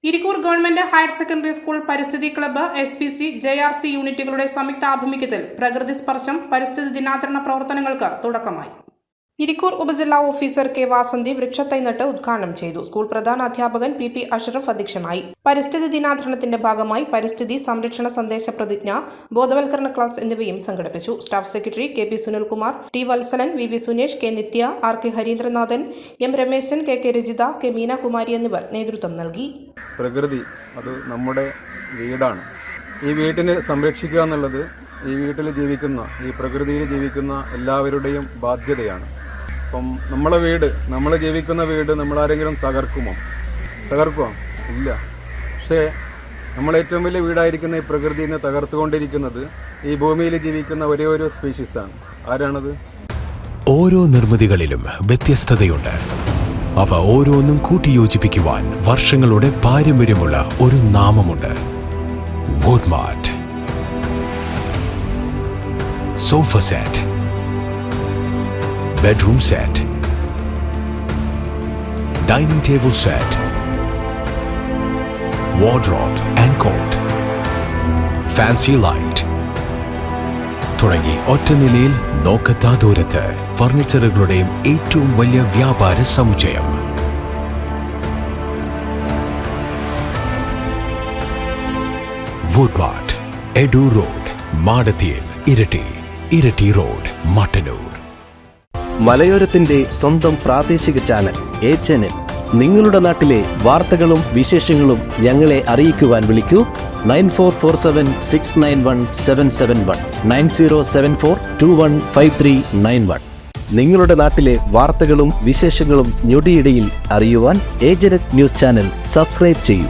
Irikkur government higher secondary school പരിസ്ഥിതി club SPC JRC യൂണിറ്റുകളുടെ സംയുക്താഭിമുഖ്യത്തിൽ പ്രകൃതി സ്പർശം പരിസ്ഥിതി ദിനാചരണ പ്രവർത്തനങ്ങൾക്ക് തുടക്കമായി. ഇരിക്കൂർ ഉപജില്ലാ ഓഫീസർ K. വാസന്തി വൃക്ഷത്തൈ നട്ട് ഉദ്ഘാടനം ചെയ്തു. സ്കൂൾ പ്രധാന അധ്യാപകൻ PP അഷ്റഫ് അധ്യക്ഷനായി. പരിസ്ഥിതി ദിനാചരണത്തിന്റെ ഭാഗമായി പരിസ്ഥിതി സംരക്ഷണ സന്ദേശ പ്രതിജ്ഞ, ബോധവൽക്കരണ ക്ലാസ് എന്നിവയും സംഘടിപ്പിച്ചു. Staff secretary KP Sunilkumar, T. Valsalan, VV Sunesh, K. Nithya, RK Harindranathan, M. Rameshan, KK Rajitha, K. Meenakumari എന്നിവർ നേതൃത്വം നൽകി. പ്രകൃതി അത് നമ്മുടെ വീടാണ്. ഈ വീട്ടിനെ സംരക്ഷിക്കുക എന്നുള്ളത് ഈ വീട്ടിൽ ജീവിക്കുന്ന, ഈ പ്രകൃതിയിൽ ജീവിക്കുന്ന എല്ലാവരുടെയും ബാധ്യതയാണ്. അപ്പം നമ്മൾ ജീവിക്കുന്ന വീട് നമ്മളാരെങ്കിലും തകർക്കുമോ? ഇല്ല. പക്ഷേ ഏറ്റവും വലിയ വീടായിരിക്കുന്ന ഈ പ്രകൃതിയെ തകർത്തുകൊണ്ടിരിക്കുന്നത് ഈ ഭൂമിയിൽ ജീവിക്കുന്ന ഒരേ ഒരു സ്പീഷീസാണ്. ആരാണത്? ഓരോ നിർമ്മിതികളിലും വ്യത്യസ്തതയുണ്ട്. അവ ഓരോന്നും കൂട്ടിയോജിപ്പിക്കുവാൻ വർഷങ്ങളുടെ പാരമ്പര്യമുള്ള ഒരു നാമമുണ്ട്. Woodmart. Sofa set, bedroom set, dining table set, wardrobe and coat, fancy light തുടങ്ങി ഒറ്റനിലയിൽ നോക്കത്താ ദൂരത്ത് ഫർണിച്ചറുകളുടെയും ഏറ്റവും വലിയ വ്യാപാര സമുച്ചയം. വുഡ്മാർട്ട്, എഡു റോഡ്, മാടത്തിയിൽ, ഇരട്ടി റോഡ്, മട്ടന്നൂർ. മലയോരത്തിന്റെ സ്വന്തം പ്രാദേശിക ചാനൽ A Channel. നിങ്ങളുടെ നാട്ടിലെ വാർത്തകളും വിശേഷങ്ങളും ഞങ്ങളെ അറിയിക്കുവാൻ വിളിക്കൂ 9447691771 9074215391. നിങ്ങളുടെ നാട്ടിലെ വാർത്തകളും വിശേഷങ്ങളും ഞൊടിയിടയിൽ അറിയുവാൻ A Channel news channel subscribe ചെയ്യൂ.